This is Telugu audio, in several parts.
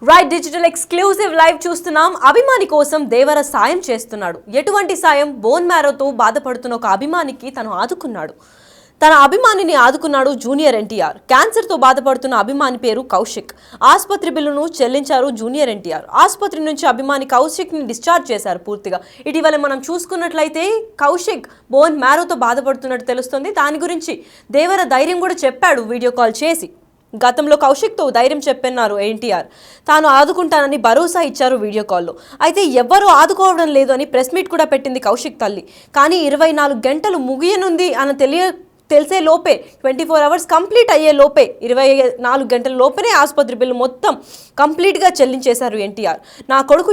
రైట్ డిజిటల్ ఎక్స్క్లూజివ్ లైవ్ చూస్తున్నాం. అభిమాని కోసం దేవర సాయం చేస్తున్నాడు. ఎటువంటి సాయం? బోన్ మ్యారోతో బాధపడుతున్న ఒక అభిమానికి తను ఆదుకున్నాడు. తన అభిమానిని ఆదుకున్నాడు జూనియర్ ఎన్టీఆర్. క్యాన్సర్తో బాధపడుతున్న అభిమాని పేరు కౌశిక్. ఆసుపత్రి బిల్లును చెల్లించారు జూనియర్ ఎన్టీఆర్. ఆసుపత్రి నుంచి అభిమాని కౌశిక్ని డిశ్చార్జ్ చేశారు పూర్తిగా. ఇటీవల మనం చూసుకున్నట్లయితే కౌశిక్ బోన్ మ్యారోతో బాధపడుతున్నట్టు తెలుస్తుంది. దాని గురించి దేవర ధైర్యం కూడా చెప్పాడు వీడియో కాల్ చేసి. గతంలో కౌశిక్తో ధైర్యం చెప్పన్నారు ఎన్టీఆర్. తాను ఆదుకుంటానని భరోసా ఇచ్చారు వీడియో కాల్లో. అయితే ఎవ్వరూ ఆదుకోవడం లేదు అని ప్రెస్ మీట్ కూడా పెట్టింది కౌశిక్ తల్లి. కానీ 24 గంటలు ముగియనుంది అని తెలిసే లోపే 24 అవర్స్ కంప్లీట్ అయ్యే లోపే 24 గంటల లోపనే ఆసుపత్రి బిల్లు మొత్తం కంప్లీట్గా చెల్లించేశారు ఎన్టీఆర్. నా కొడుకు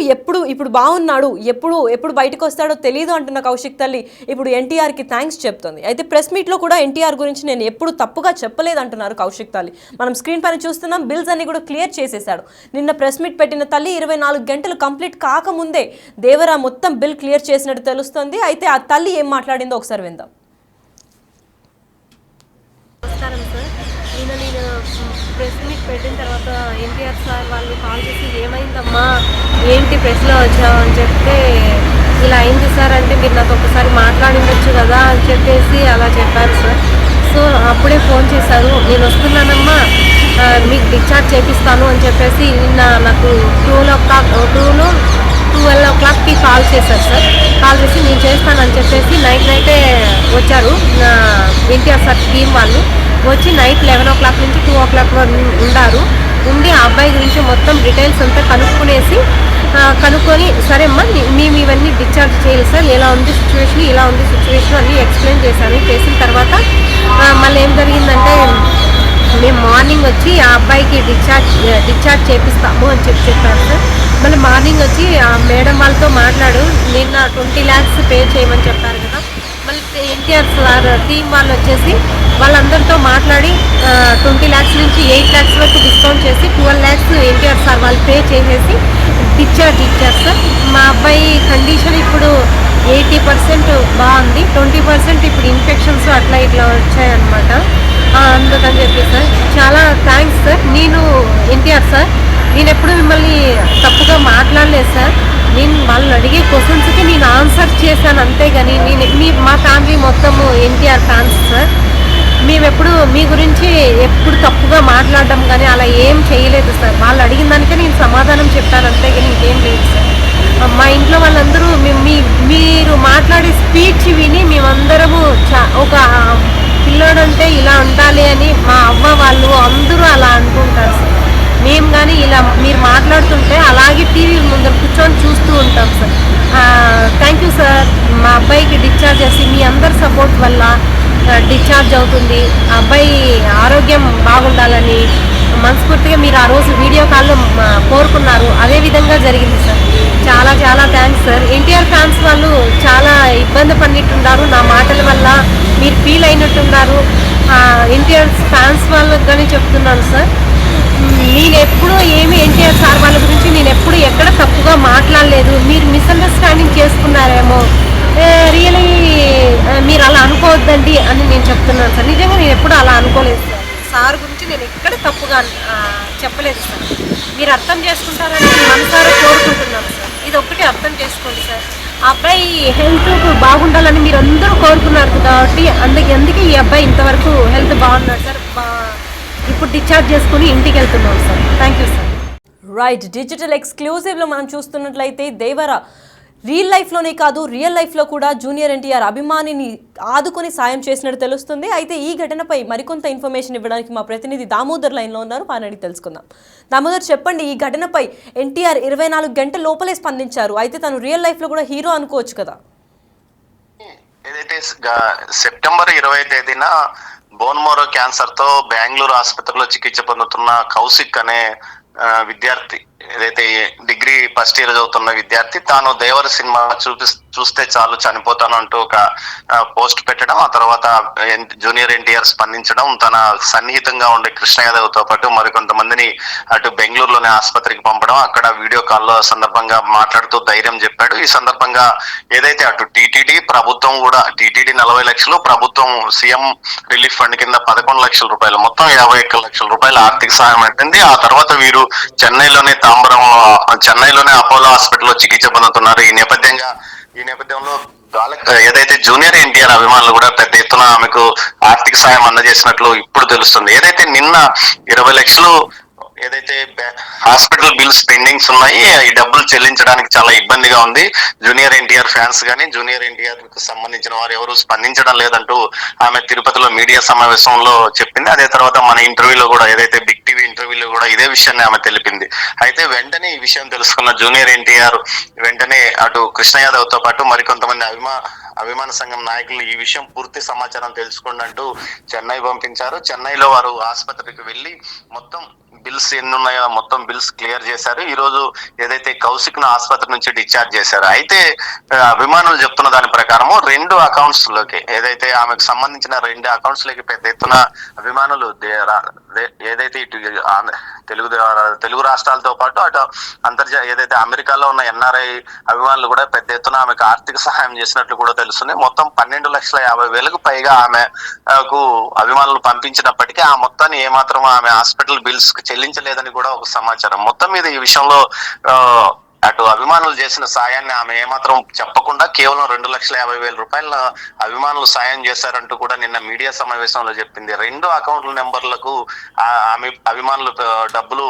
ఇప్పుడు బాగున్నాడు, ఎప్పుడు బయటకు వస్తాడో తెలియదు అంటున్న కౌశిక్ తల్లి ఇప్పుడు ఎన్టీఆర్కి థ్యాంక్స్ చెప్తుంది. అయితే ప్రెస్ మీట్లో కూడా ఎన్టీఆర్ గురించి నేను ఎప్పుడు తప్పుగా చెప్పలేదంటున్నారు కౌశిక్ తల్లి. మనం స్క్రీన్ పైన చూస్తున్నాం, బిల్స్ అన్ని కూడా క్లియర్ చేసేశాడు. నిన్న ప్రెస్ మీట్ పెట్టిన తల్లి 24 గంటలు కంప్లీట్ కాకముందే దేవరా మొత్తం బిల్ క్లియర్ చేసినట్టు తెలుస్తుంది. అయితే ఆ తల్లి ఏం మాట్లాడిందో ఒకసారి విందాం. నమస్కారం సార్. నేను ప్రెస్ మీట్ పెట్టిన తర్వాత ఎన్టీఆర్ సార్ వాళ్ళు కాల్ చేసి ఏమైందమ్మా, ఏంటి ప్రెస్లో వచ్చావు అని చెప్తే ఇలా అయింది సార్ అంటే మీరు నాతో ఒకసారి మాట్లాడిండొచ్చు కదా అని చెప్పేసి అలా చెప్పారు సార్. సో అప్పుడే ఫోన్ చేశారు, నేను వస్తున్నానమ్మా మీకు డిశ్చార్జ్ చేపిస్తాను అని చెప్పేసి నిన్న నాకు 12 o'clockకి కాల్ చేశారు సార్. కాల్ చేసి నేను చేస్తానని చెప్పేసి నైటే వచ్చారు ఎన్టీఆర్ సార్ టీం వాళ్ళు. వచ్చి నైట్ 11 o'clock నుంచి 2 o'clock ఉన్నారు. ఉండి ఆ అబ్బాయి గురించి మొత్తం డీటెయిల్స్ అంతా కనుక్కొని సరే అమ్మా మేము ఇవన్నీ డిశ్చార్జ్ చేయాలి సార్, ఇలా ఉంది సిచ్యువేషన్ అన్నీ ఎక్స్ప్లెయిన్ చేశాను. చేసిన తర్వాత మళ్ళీ ఏం జరిగిందంటే మేము మార్నింగ్ వచ్చి ఆ అబ్బాయికి డిశ్చార్జ్ చేపిస్తాము అని చెప్పారు సార్. మళ్ళీ మార్నింగ్ వచ్చి ఆ మేడం వాళ్ళతో నిన్న 20 lakhs పే చేయమని చెప్పారు కదా. మళ్ళీ ఎన్టీఆర్ సార్ టీం వాళ్ళు వచ్చేసి వాళ్ళందరితో మాట్లాడి 20 lakhs నుంచి 8 lakhs వరకు డిస్కౌంట్ చేసి 12 lakhs ఎన్టీఆర్ సార్ వాళ్ళు పే చేసేసి డిశ్చార్జ్ ఇచ్చారు సార్. మా అబ్బాయి కండిషన్ ఇప్పుడు 80% బాగుంది, 20% ఇప్పుడు ఇన్ఫెక్షన్స్ అట్లా ఇట్లా వచ్చాయన్నమాట. అందుకని చెప్పి సార్ చాలా థ్యాంక్స్ సార్. నేను ఎన్టీఆర్ సార్ నేను ఎప్పుడు మిమ్మల్ని తప్పుగా మాట్లాడలేదు సార్. నేను వాళ్ళు అడిగే క్వశ్చన్స్కి నేను ఆన్సర్ చేశాను అంతేగాని మా ఫ్యామిలీ మొత్తము ఎన్టీఆర్ ఫ్యాన్స్ సార్. మేమెప్పుడు మీ గురించి ఎప్పుడు తప్పుగా మాట్లాడడం కానీ అలా ఏం చేయలేదు సార్. వాళ్ళు అడిగిన దానికే నేను సమాధానం చెప్పాను అంతేగాని ఇంకేం లేదు సార్. మా ఇంట్లో వాళ్ళందరూ మీరు మాట్లాడే స్పీచ్ విని మేమందరము ఒక పిల్లోడంటే ఇలా ఉండాలి అని మా అవ్వ వాళ్ళు అందరూ అలా అనుకుంటారు సార్. మేము కానీ ఇలా మీరు మాట్లాడుతుంటే అలాగే టీవీ ముందర కూర్చొని చూస్తూ ఉంటాం సార్. Thank you sir. మా అబ్బాయికి డిశ్చార్జ్ చేసి మీ అందరి సపోర్ట్ వల్ల డిశ్చార్జ్ అవుతుంది. ఆ అబ్బాయి ఆరోగ్యం బాగుండాలని మనస్ఫూర్తిగా మీరు ఆ రోజు వీడియో కాల్లో కోరుకున్నారు, అదే విధంగా జరిగింది సార్. చాలా చాలా థ్యాంక్స్ సార్. ఎన్టీఆర్ ఫ్యాన్స్ వాళ్ళు చాలా ఇబ్బంది పడినట్టున్నారు, నా మాటల వల్ల మీరు ఫీల్ అయినట్టున్నారు. ఎన్టీఆర్ ఫ్యాన్స్ వాళ్ళకి కానీ చెప్తున్నాను సార్, నేను ఎప్పుడూ ఎన్టీఆర్ సార్ వాళ్ళ గురించి నేను ఎప్పుడు ఎక్కడ తప్పుగా మాట్లాడలేదు. మీరు మిస్అండర్స్టాండింగ్ చేసుకున్నారేమో, రియలీ మీరు అలా అనుకోవద్దండి అని నేను చెప్తున్నాను సార్. నిజంగా నేను ఎప్పుడు అలా అనుకోలేదు సార్. సార్ గురించి నేను ఎక్కడ తప్పుగా చెప్పలేదు సార్. మీరు అర్థం చేసుకుంటారని మనసారా కోరుకుంటున్నాను సార్. ఇది ఒక్కటి అర్థం చేసుకోండి సార్. ఆ అబ్బాయి హెల్త్ బాగుండాలని మీరు అందరూ కోరుకున్నారు కాబట్టి అందుకే ఈ అబ్బాయి ఇంతవరకు హెల్త్ బాగున్నాడు సార్. ఇప్పుడు డిశ్చార్జ్ చేసుకుని ఇంటికి వెళ్తున్నాం sir. Thank you sir. Right digital ఎక్స్క్లూజివ్లో మనం చూస్తున్నట్లయితే దేవరా రియల్ లైఫ్లోనే కాదు రియల్ లైఫ్లో కూడా జూనియర్ ఎన్టీఆర్ అభిమానిని ఆదుకొని సాయం చేసినట్టు తెలుస్తుంది. అయితే ఈ ఘటనపై మరికొంత ఇన్ఫర్మేషన్ ఇవ్వడానికి మా ప్రతినిధి దామోదర్ లైన్లో ఉన్నారు, వారిని తెలుసుకుందాం. దామోదర్ చెప్పండి, ఈ ఘటనపై ఎన్టీఆర్ 24 గంటల లోపలే స్పందించారు. అయితే తను రియల్ లైఫ్లో కూడా హీరో అనుకోవచ్చు కదా. ఏదైతే సెప్టెంబర్ 20వ తేదీన బోన్ మ్యారో క్యాన్సర్ తో బెంగళూరు ఆసుపత్రిలో చికిత్స పొందుతున్న కౌశిక్ అనే విద్యార్థి, ఏదైతే డిగ్రీ ఫస్ట్ ఇయర్ చదువుతున్న విద్యార్థి, తాను దేవర సినిమా చూస్తే చాలు చనిపోతాను అంటూ ఒక పోస్ట్ పెట్టడం, ఆ తర్వాత జూనియర్ ఎన్టీఆర్ స్పందించడం, తన సన్నిహితంగా ఉండే కృష్ణ యాదవ్ తో పాటు మరికొంతమందిని అటు బెంగళూరులోనే ఆసుపత్రికి పంపడం, అక్కడ వీడియో కాల్లో సందర్భంగా మాట్లాడుతూ ధైర్యం చెప్పాడు. ఈ సందర్భంగా ఏదైతే అటు టీటీడీ ప్రభుత్వం కూడా 40 లక్షలు, ప్రభుత్వం సీఎం రిలీఫ్ ఫండ్ కింద 11 లక్షల రూపాయలు, మొత్తం 51 లక్షల రూపాయల ఆర్థిక సహాయం పెట్టింది. ఆ తర్వాత వీరు చెన్నైలోని సంబరంలో చెన్నైలోనే అపోలో హాస్పిటల్లో చికిత్స పొందుతున్నారు. ఈ నేపథ్యంలో ఏదైతే జూనియర్ ఎన్టీఆర్ అభిమానులు కూడా పెద్ద ఎత్తున ఆమెకు ఆర్థిక సాయం అందజేసినట్లు ఇప్పుడు తెలుస్తుంది. ఏదైతే నిన్న 20 లక్షలు ఏదైతే హాస్పిటల్ బిల్స్ పెండింగ్స్ ఉన్నాయి, ఈ డబ్బులు చెల్లించడానికి చాలా ఇబ్బందిగా ఉంది. జూనియర్ ఎన్టీఆర్ ఫ్యాన్స్ కానీ జూనియర్ ఎన్టీఆర్ కు సంబంధించిన వారు ఎవరు స్పందించడం లేదంటూ ఆమె తిరుపతిలో మీడియా సమావేశంలో చెప్పింది. అదే తర్వాత మన ఇంటర్వ్యూలో కూడా, ఏదైతే బిగ్ టీవీ ఇంటర్వ్యూలో కూడా ఇదే విషయాన్ని ఆమె తెలిపింది. అయితే వెంటనే ఈ విషయం తెలుసుకున్న జూనియర్ ఎన్టీఆర్ వెంటనే అటు కృష్ణ యాదవ్ తో పాటు మరికొంతమంది అభిమాన సంఘం నాయకులు ఈ విషయం పూర్తి సమాచారం తెలుసుకుంటూ చెన్నై పంపించారు. చెన్నైలో వారు ఆసుపత్రికి వెళ్లి మొత్తం బిల్స్ ఎన్ని ఉన్నాయో మొత్తం బిల్స్ క్లియర్ చేశారు. ఈ రోజు ఏదైతే కౌశిక్ ను ఆసుపత్రి నుంచి డిశ్చార్జ్ చేశారు. అయితే అభిమానులు చెప్తున్న దాని ప్రకారం 2 అకౌంట్స్ లోకి, ఏదైతే ఆమెకు సంబంధించిన 2 అకౌంట్స్ లోకి పెద్ద ఎత్తున అభిమానులు ఏదైతే ఇటు తెలుగు రాష్ట్రాలతో పాటు అటు ఏదైతే అమెరికాలో ఉన్న ఎన్ఆర్ఐ అభిమానులు కూడా పెద్ద ఎత్తున ఆమెకు ఆర్థిక సహాయం చేసినట్లు కూడా తెలుస్తుంది. మొత్తం 12,50,000కు పైగా ఆమెకు అభిమానులు పంపించినప్పటికీ ఆ మొత్తాన్ని ఏమాత్రం ఆమె హాస్పిటల్ బిల్స్ చెల్లించలేదని కూడా ఒక సమాచారం. మొత్తం మీద ఈ విషయంలో అటు అభిమానులు చేసిన సాయాన్ని ఆమె ఏమాత్రం చెప్పకుండా కేవలం 2,50,000 రూపాయల అభిమానులు సాయం చేశారంటూ కూడా నిన్న మీడియా సమావేశంలో చెప్పింది. 2 అకౌంట్ల నెంబర్లకు ఆమె అభిమానులు డబ్బులు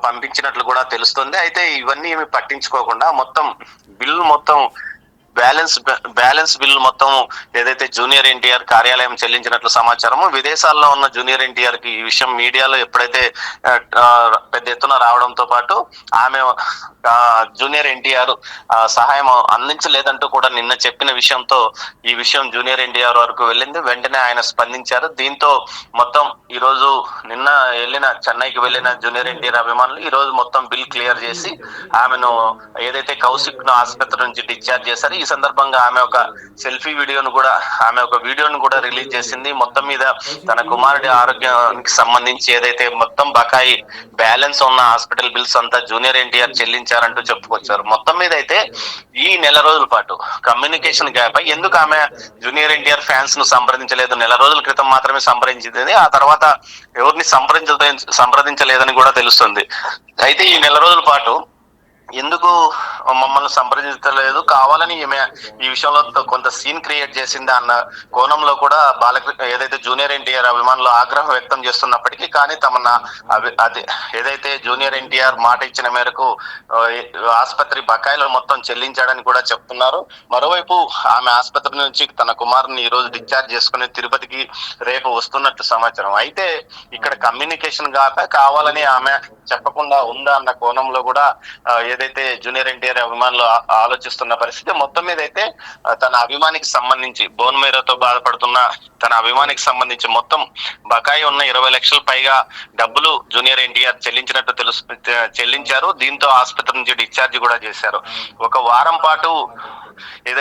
పంపించినట్లు కూడా తెలుస్తుంది. అయితే ఇవన్నీ ఏమి పట్టించుకోకుండా మొత్తం బ్యాలెన్స్ బిల్లు మొత్తం ఏదైతే జూనియర్ ఎన్టీఆర్ కార్యాలయం చెల్లించినట్లు సమాచారము. విదేశాల్లో ఉన్న జూనియర్ ఎన్టీఆర్ కి ఈ విషయం మీడియాలో ఎప్పుడైతే పెద్ద ఎత్తున రావడంతో పాటు ఆమె జూనియర్ ఎన్టీఆర్ సహాయం అందించలేదంటూ కూడా నిన్న చెప్పిన విషయంతో ఈ విషయం జూనియర్ ఎన్టీఆర్ వరకు వెళ్ళింది. వెంటనే ఆయన స్పందించారు. దీంతో మొత్తం ఈ రోజు నిన్న చెన్నైకి వెళ్ళిన జూనియర్ ఎన్టీఆర్ అభిమానులు ఈ రోజు మొత్తం బిల్ క్లియర్ చేసి ఆమెను ఏదైతే కౌశిక్ ను ఆసుపత్రి నుంచి డిశ్చార్జ్ చేశారు. ఈ సందర్భంగా ఆమె ఒక వీడియోను కూడా రిలీజ్ చేసింది. మొత్తం మీద తన కుమారుడి ఆరోగ్యానికి సంబంధించి ఏదైతే మొత్తం బకాయి బ్యాలెన్స్ ఉన్న హాస్పిటల్ బిల్స్ అంతా జూనియర్ ఎన్టీఆర్ చెల్లించారంటూ చెప్పుకొచ్చారు. మొత్తం మీద అయితే ఈ నెల రోజుల పాటు కమ్యూనికేషన్ గ్యాప్ అయి ఎందుకు ఆమె జూనియర్ ఎన్టీఆర్ ఫ్యాన్స్ ను సంప్రదించలేదు, నెల రోజుల క్రితం మాత్రమే సంప్రదించింది, ఆ తర్వాత ఎవరిని సంప్రదించలేదని కూడా తెలుస్తుంది. అయితే ఈ నెల రోజుల పాటు ఎందుకు మమ్మల్ని సంప్రదించలేదు, కావాలని ఈమె ఈ విషయంలో కొంత సీన్ క్రియేట్ చేసింది అన్న కోణంలో కూడా ఏదైతే జూనియర్ ఎన్టీఆర్ అభిమానులు ఆగ్రహం వ్యక్తం చేస్తున్నప్పటికీ కానీ అది ఏదైతే జూనియర్ ఎన్టీఆర్ మాట ఇచ్చిన మేరకు ఆసుపత్రి బకాయిలు మొత్తం చెల్లించాడని కూడా చెప్తున్నారు. మరోవైపు ఆమె ఆసుపత్రి నుంచి తన కుమారుని ఈ రోజు డిశ్చార్జ్ చేసుకుని తిరుపతికి రేపు వస్తున్నట్లు సమాచారం. అయితే ఇక్కడ కమ్యూనికేషన్ గాక కావాలని ఆమె చెప్పకుండా ఉందా అన్న కోణంలో కూడా ఏదైతే జూనియర్ ఎన్టీఆర్ అభిమానులు ఆలోచిస్తున్న పరిస్థితి. మొత్తం మీద అయితే తన అభిమానికి సంబంధించి బోన్ మేరోతో బాధపడుతున్న తన అభిమానికి సంబంధించి మొత్తం బకాయి ఉన్న 20 లక్షల పైగా డబ్బులు జూనియర్ ఎన్టీఆర్ చెల్లించారు. దీంతో ఆసుపత్రి నుంచి డిశ్చార్జ్ కూడా చేశారు. ఒక వారం పాటు